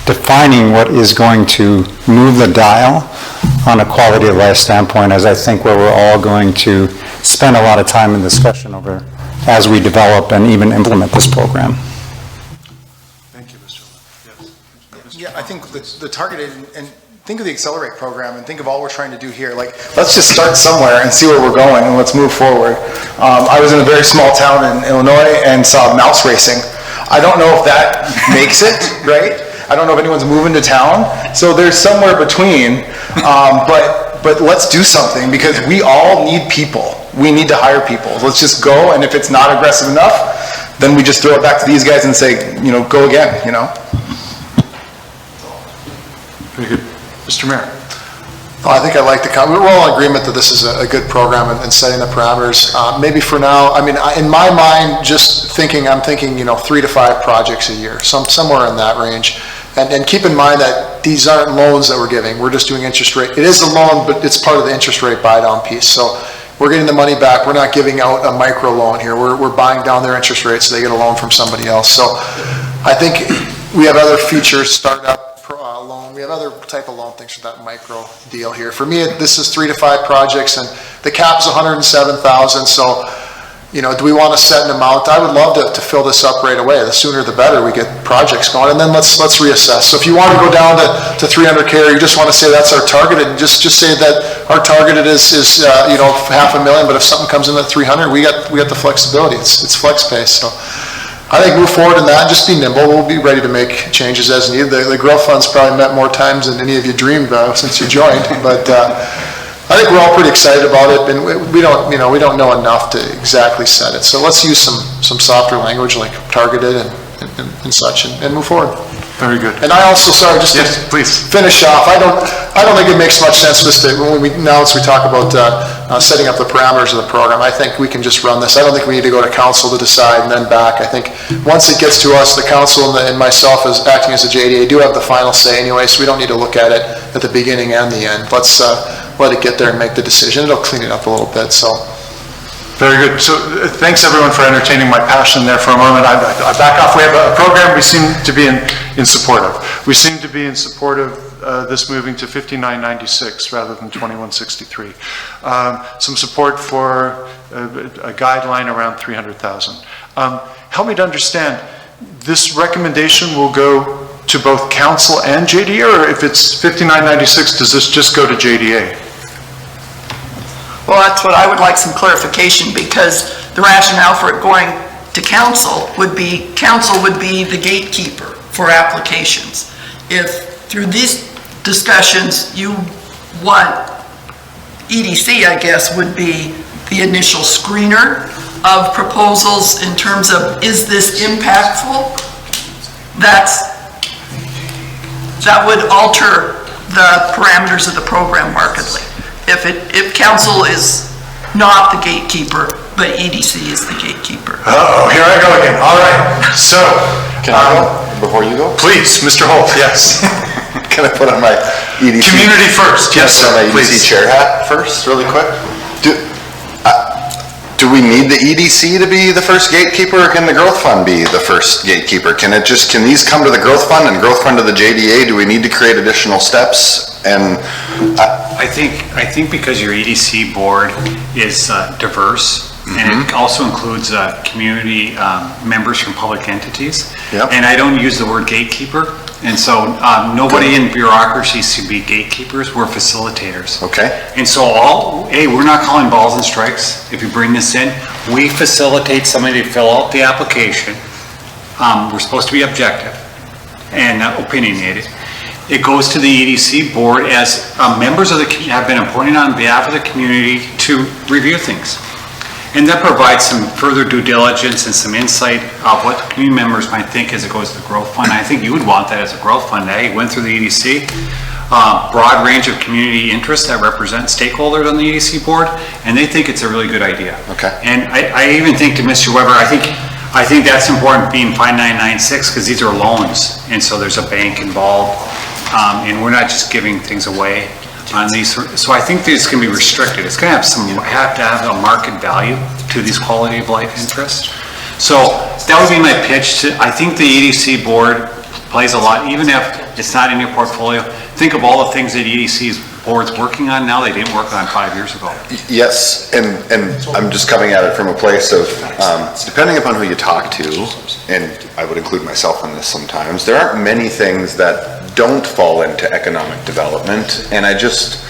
defining what is going to move the dial on a quality of life standpoint is, I think, where we're all going to spend a lot of time and discussion over as we develop and even implement this program. Thank you, Mr. Yes. Yeah, I think the targeted, and think of the Accelerate program and think of all we're trying to do here. Like, let's just start somewhere and see where we're going and let's move forward. I was in a very small town in Illinois and saw mouse racing. I don't know if that makes it, right? I don't know if anyone's moving to town. So there's somewhere between, but let's do something because we all need people. We need to hire people. Let's just go, and if it's not aggressive enough, then we just throw it back to these guys and say, go again, Very good. Mr. Mayor. I think I like the comment. We're all in agreement that this is a good program and setting the parameters. Maybe for now, in my mind, I'm thinking, 3 to 5 projects a year, somewhere in that range. And keep in mind that these aren't loans that we're giving. We're just doing interest rate. It is a loan, but it's part of the interest rate buy-down piece. So we're getting the money back. We're not giving out a micro loan here. We're buying down their interest rate so they get a loan from somebody else. So I think we have other features, startup loan. We have other type of loan things for that micro deal here. For me, this is 3 to 5 projects, and the cap's 107,000. So, do we want to set an amount? I would love to fill this up right away. The sooner the better we get projects going, and then let's reassess. So if you want to go down to 300K, or you just want to say that's our target, and just say that our targeted is $500,000. But if something comes in at 300, we got the flexibility. It's flex pay. So I think move forward in that. Just be nimble. We'll be ready to make changes as needed. The growth fund's probably met more times than any of you dreamed of since you joined, but. I think we're all pretty excited about it, and we don't know enough to exactly set it. So let's use some softer language like targeted and such, and move forward. Very good. And I also, sorry, just yes, to please finish off, I don't think it makes much sense for this now as we talk about setting up the parameters of the program. I think we can just run this. I don't think we need to go to council to decide and then back. I think once it gets to us, the council and myself as acting as a JDA do have the final say anyway, so we don't need to look at it at the beginning and the end. Let's let it get there and make the decision. It'll clean it up a little bit. So. Very good. So thanks everyone for entertaining my passion there for a moment. I back off. We have a program we seem to be in support of. We seem to be in support of this moving to 5996 rather than 2163. Some support for a guideline around 300,000. Help me to understand, this recommendation will go to both council and JDA, or if it's 5996, does this just go to JDA? Well, that's what I would like some clarification, because the rationale for it going to council would be the gatekeeper for applications. If through these discussions you want, EDC, I guess, would be the initial screener of proposals in terms of, is this impactful? That would alter the parameters of the program markedly. If council is not the gatekeeper, but EDC is the gatekeeper. Uh-oh, here I go again. All right. So, Can I go before you go? please, Mr. Holt, yes. Can I put on my EDC? Community first, yes, Can I put on my please. EDC chair hat first, really quick? Do we need the EDC to be the first gatekeeper, or can the growth fund be the first gatekeeper? Can these come to the growth fund and growth fund to the JDA? Do we need to create additional steps? And I think because your EDC board is diverse, and it also includes community members from public entities. Yep. And I don't use the word gatekeeper, and so nobody in bureaucracy should be gatekeepers. We're facilitators. Okay. And so we're not calling balls and strikes. If you bring this in, we facilitate somebody to fill out the application. We're supposed to be objective and opinionated. It goes to the EDC board as members of the have been appointed on behalf of the community to review things. And that provides some further due diligence and some insight of what community members might think as it goes to the growth fund. I think you would want that as a growth fund. Hey, went through the EDC, broad range of community interests that represent stakeholders on the EDC board, and they think it's a really good idea. Okay. And I even think to Mr. Weber, I think that's important being 5996 because these are loans, and so there's a bank involved, and we're not just giving things away on these. So I think this can be restricted. It's going to have to have a market value to these quality of life interests. So that would be my pitch. I think the EDC board plays a lot, even if it's not in your portfolio. Think of all the things that EDC's board's working on now they didn't work on 5 years ago. Yes, and I'm just coming at it from a place of, depending upon who you talk to, and I would include myself in this sometimes, there aren't many things that don't fall into economic development, and I just,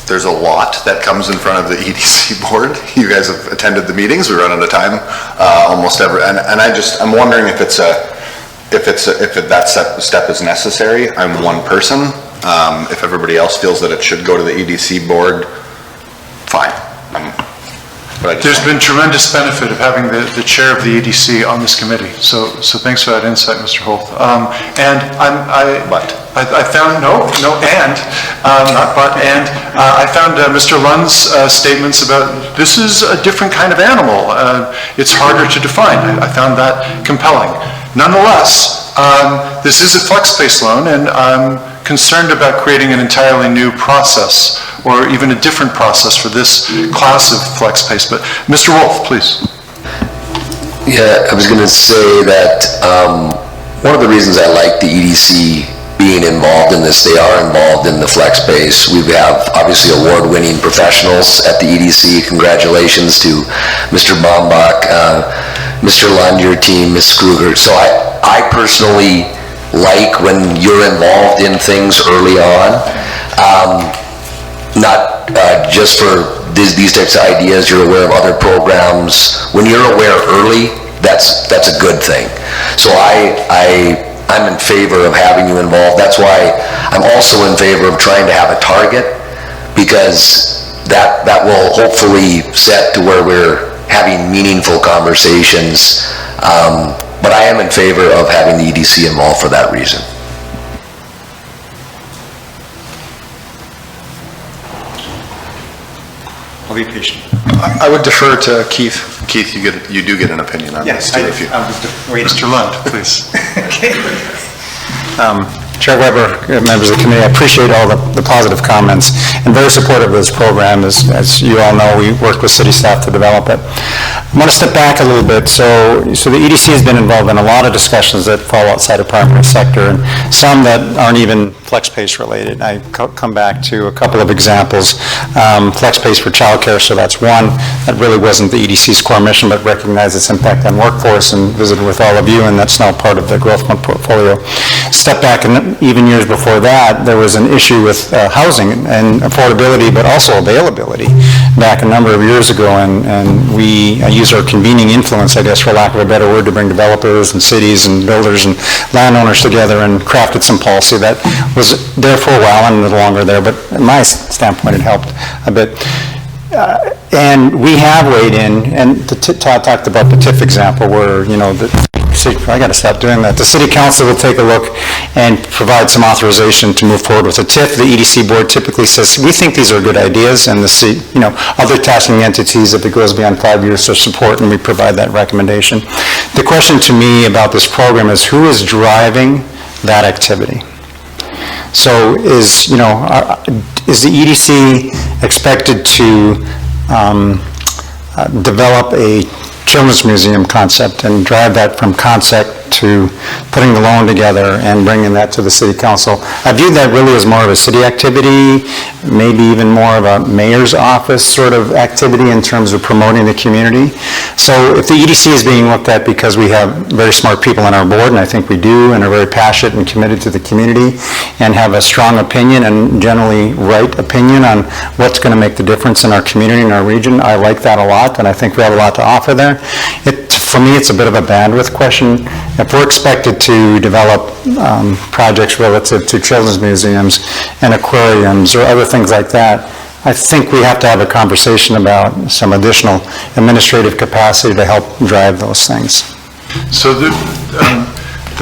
there's a lot that comes in front of the EDC board. You guys have attended the meetings, we run out of time almost every, and I'm wondering if that step is necessary. I'm one person. If everybody else feels that it should go to the EDC board, fine. There's been tremendous benefit of having the chair of the EDC on this committee, so thanks for that insight, Mr. Holt. And I found, I found Mr. Lund's statements about this is a different kind of animal. It's harder to define. I found that compelling. Nonetheless, this is a flex-based loan, and I'm concerned about creating an entirely new process or even a different process for this class of flex-based. But Mr. Wolf, please. Yeah, I was going to say that one of the reasons I like the EDC being involved in this, they are involved in the flex space. We have obviously award-winning professionals at the EDC. Congratulations to Mr. Bombach, Mr. Lund, your team, Ms. Kruger. So I personally like when you're involved in things early on, not just for these types of ideas, you're aware of other programs. When you're aware early, that's a good thing. So I'm in favor of having you involved. That's why I'm also in favor of trying to have a target, because that will hopefully set to where we're having meaningful conversations. But I am in favor of having the EDC involved for that reason. I'll be patient. I would defer to Keith. Keith, you do get an opinion on this too. Mr. Lund, please. Chair Weber, members of the committee, I appreciate all the positive comments and very supportive of this program. As you all know, we worked with city staff to develop it. I want to step back a little bit. So the EDC has been involved in a lot of discussions that fall outside the primary sector, and some that aren't even FlexPace related. I come back to a couple of examples. FlexPace for childcare, so that's one. That really wasn't the EDC's core mission, but recognized its impact on workforce and visited with all of you, and that's now part of the growth fund portfolio. Step back, and even years before that, there was an issue with housing and affordability, but also availability back a number of years ago, and we used our convening influence, I guess, for lack of a better word, to bring developers and cities and builders and landowners together and crafted some policy that was there for a while and no longer there, but from my standpoint, it helped a bit. And we have weighed in, and Todd talked about the TIF example where, I got to stop doing that. The city council will take a look and provide some authorization to move forward with a TIF. The EDC board typically says, we think these are good ideas, and the city, other tasking entities, if it goes beyond 5 years, to support, and we provide that recommendation. The question to me about this program is who is driving that activity? So is the EDC expected to develop a children's museum concept and drive that from concept to putting the loan together and bringing that to the city council? I view that really as more of a city activity, maybe even more of a mayor's office sort of activity in terms of promoting the community. So if the EDC is being looked at because we have very smart people on our board, and I think we do, and are very passionate and committed to the community, and have a strong opinion and generally right opinion on what's going to make the difference in our community and our region, I like that a lot, and I think we have a lot to offer there. To for me, it's a bit of a bandwidth question. If we're expected to develop projects relative to children's museums and aquariums or other things like that, I think we have to have a conversation about some additional administrative capacity to help drive those things. So the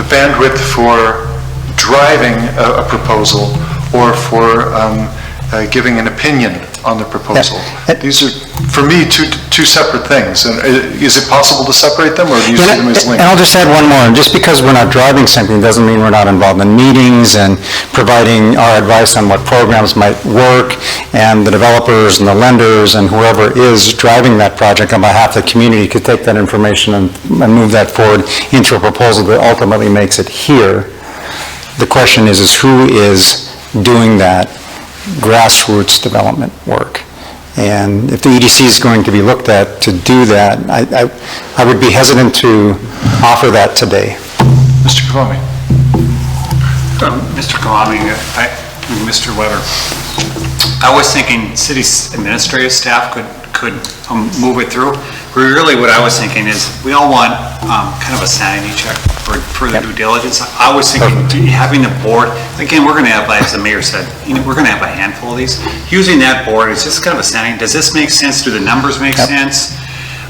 bandwidth for driving a proposal or for giving an opinion on the proposal. These are, for me, two separate things. And is it possible to separate them, or do you see them as linked? And I'll just add one more. Just because we're not driving something doesn't mean we're not involved in meetings and providing our advice on what programs might work, and the developers and the lenders and whoever is driving that project on behalf of the community could take that information and move that forward into a proposal that ultimately makes it here. The question is who is doing that grassroots development work? And if the EDC is going to be looked at to do that, I would be hesitant to offer that today. Mr. Kavami. Mr. Kawami, Mr. Weber, I was thinking city administrative staff could move it through. Really, what I was thinking is, we all want kind of a sanity check for further due diligence. I was thinking having the board, again, we're going to have, as the mayor said, we're going to have a handful of these. Using that board, it's just kind of a sanity. Does this make sense? Do the numbers make sense?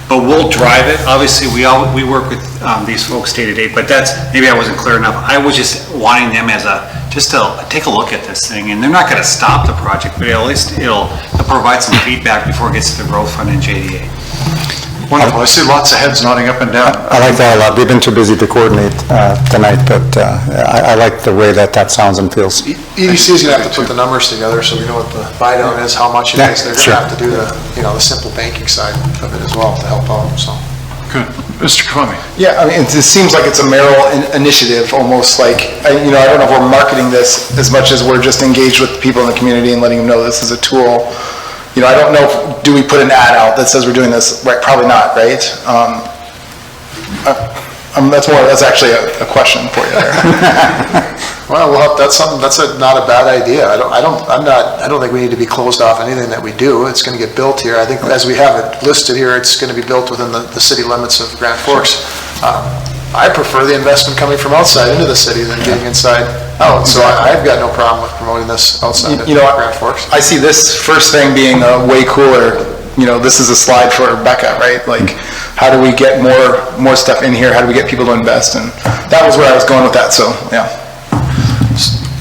But we'll drive it. Obviously, we work with these folks day to day, but maybe I wasn't clear enough. I was just wanting them as just to take a look at this thing, and they're not going to stop the project, but at least it'll provide some feedback before it gets to the growth fund and JDA. Wonderful. I see lots of heads nodding up and down. I like that a lot. We've been too busy to coordinate tonight, but I like the way that sounds and feels. EDC is going to have to put the numbers together so we know what the buy-down is, how much it is. They're going to have to do the simple banking side of it as well to help out, so. Good. Mr. Kavami. Yeah, I mean, it seems like it's a mayoral initiative, almost like, I don't know if we're marketing this as much as we're just engaged with the people in the community and letting them know this is a tool. I don't know, do we put an ad out that says we're doing this? Right, probably not, right? That's actually a question for you there. Well, that's not a bad idea. I don't think we need to be closed off anything that we do. It's going to get built here. I think as we have it listed here, it's going to be built within the city limits of Grand Forks. I prefer the investment coming from outside into the city than getting inside out. So I've got no problem with promoting this outside of Grand Forks. I see this first thing being way cooler. This is a slide for Becca, right? Like, how do we get more stuff in here? How do we get people to invest? And that was where I was going with that, so, yeah.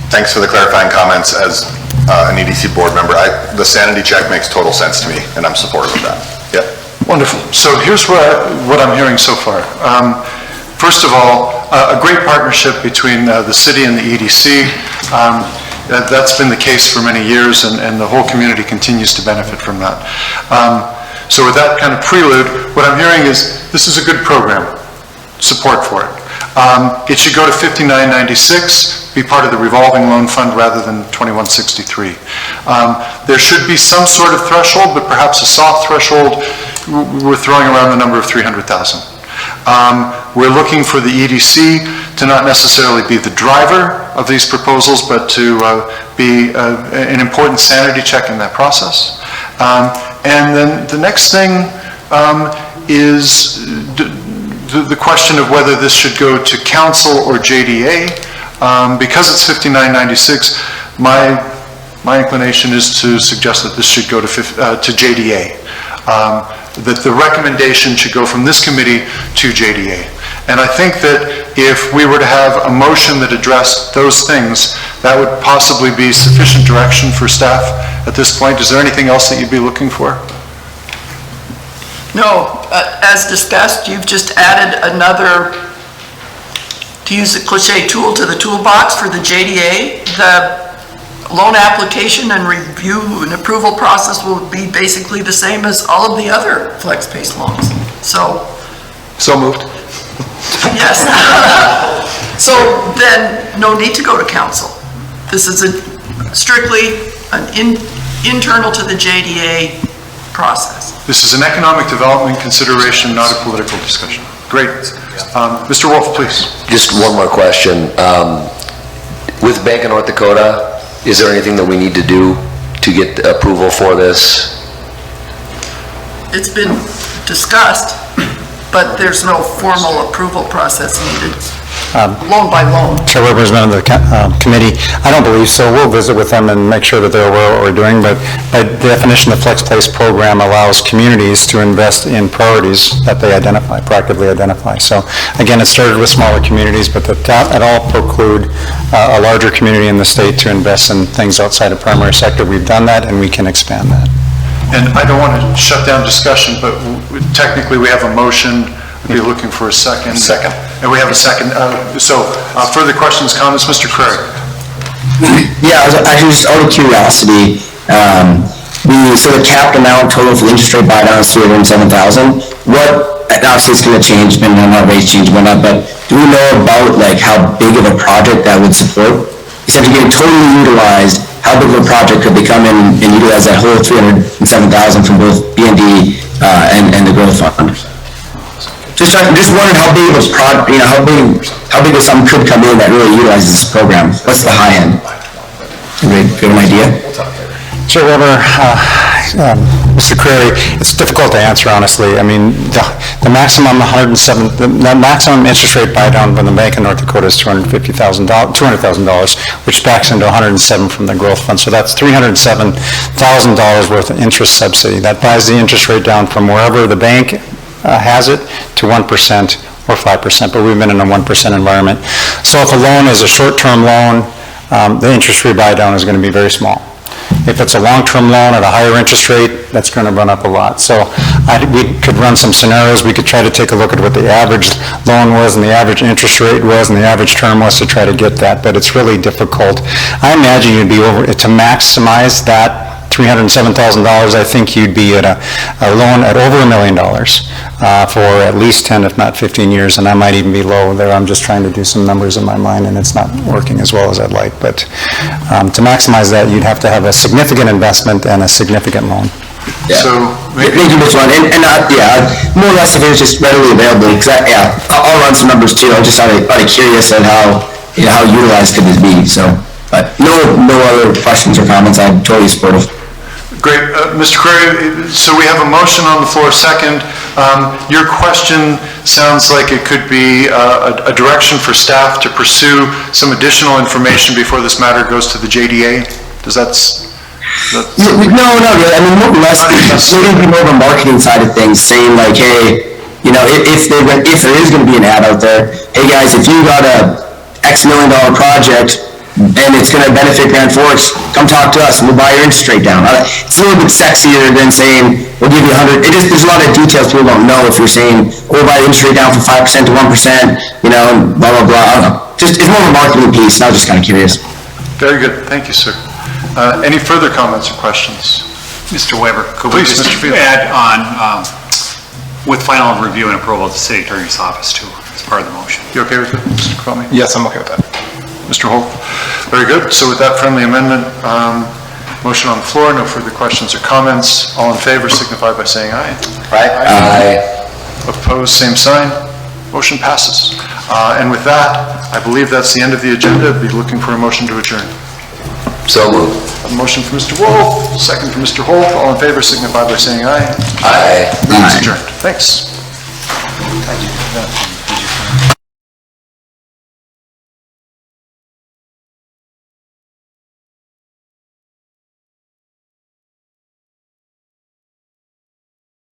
Thanks for the clarifying comments. As an EDC board member, the sanity check makes total sense to me, and I'm supportive of that. Yep. Wonderful. So here's what I'm hearing so far. First of all, a great partnership between the city and the EDC. That's been the case for many years, and the whole community continues to benefit from that. So with that kind of prelude, what I'm hearing is this is a good program. Support for it. It should go to 5996, be part of the revolving loan fund rather than 2163. There should be some sort of threshold, but perhaps a soft threshold. We're throwing around the number of 300,000. We're looking for the EDC to not necessarily be the driver of these proposals, but to be an important sanity check in that process. And then the next thing is the question of whether this should go to council or JDA. Because it's 5996, my inclination is to suggest that this should go to JDA. That the recommendation should go from this committee to JDA. And I think that if we were to have a motion that addressed those things, that would possibly be sufficient direction for staff at this point. Is there anything else that you'd be looking for? No, as discussed, you've just added another, to use the cliche, tool to the toolbox for the JDA. The loan application and review and approval process will be basically the same as all of the other flex-based loans. So moved. Yes. So then no need to go to council. This is strictly an internal to the JDA process. This is an economic development consideration, not a political discussion. Great. Mr. Wolf, please. Just one more question. With Bank of North Dakota, is there anything that we need to do to get approval for this? It's been discussed. but there's no formal approval process needed, loan by loan. Chair Weber's been on the committee. I don't believe so. We'll visit with them and make sure that they're aware of what we're doing, but by definition, the Flex Place program allows communities to invest in priorities that they identify, proactively identify. So again, it started with smaller communities, but that at all preclude a larger community in the state to invest in things outside of primary sector. We've done that, and we can expand that. And I don't want to shut down discussion, but technically we have a motion. We'd be looking for a second. Second. And we have a second. Further questions, comments, Mr. Curry? Yeah, actually, just out of curiosity, the capped amount total for the interest rate buy down is $307,000. Obviously it's going to change, depending on how rates change and whatnot, but do we know about like how big of a project that would support? Because if you get totally utilized, how big of a project could they come in and utilize that whole $307,000 from both B&D and the growth fund? Just wondering how big of a project, how big of something could come in that really utilizes this program? What's the high end? Do we have an idea? Chair Weber, Mr. Curry, it's difficult to answer honestly. I mean, the maximum the maximum interest rate buy down from the Bank of North Dakota is $200,000, which backs into 107 from the growth fund. So that's $307,000 worth of interest subsidy. That buys the interest rate down from wherever the bank has it to 1% or 5%, but we've been in a 1% environment. So if a loan is a short-term loan, the interest rate buy down is going to be very small. If it's a long-term loan at a higher interest rate, that's going to run up a lot. So we could run some scenarios. We could try to take a look at what the average loan was and the average interest rate was and the average term was to try to get that, but it's really difficult. I imagine you'd be to maximize that $307,000, I think you'd be at a loan at over $1 million for at least 10, if not 15 years, and I might even be low there. I'm just trying to do some numbers in my mind, and it's not working as well as I'd like. But to maximize that, you'd have to have a significant investment and a significant loan. Yeah. So Thank you, Mr. Lund. And more or less if it was just readily available, because I'll run some numbers too. I'm just out of curious at how utilized could this be. So, but no other questions or comments. I'm totally supportive. Great. Mr. Curry, so we have a motion on the floor, second. Your question sounds like it could be a direction for staff to pursue some additional information before this matter goes to the JDA. Does that... No, not really. I mean, more or less, maybe more of a marketing side of things, saying like, hey, if there is going to be an ad out there, hey guys, if you got a X $1 million project, and it's going to benefit Grand Forks, come talk to us and we'll buy your interest rate down. It's a little bit sexier than saying, we'll give you 100. There's a lot of details people don't know if you're saying, we'll buy the interest rate down from 5% to 1%, and blah, blah, blah. I don't know. It's more of a marketing piece, and I was just kind of curious. Very good. Thank you, sir. Any further comments or questions? Mr. Weber, could we Please, just Mr. Field. add on, with final review and approval of the city attorney's office too, as part of the motion? You okay with it, Mr. Cromie? Yes, I'm okay with that. Mr. Holt? Very good. So with that friendly amendment, motion on the floor, no further questions or comments. All in favor signify by saying aye. Aye. Opposed, same sign. Motion passes. And with that, I believe that's the end of the agenda. Be looking for a motion to adjourn. So moved. A motion for Mr. Wolf, second for Mr. Holt. All in favor signify by saying aye. Aye. Meeting's adjourned. Thanks. Thank you.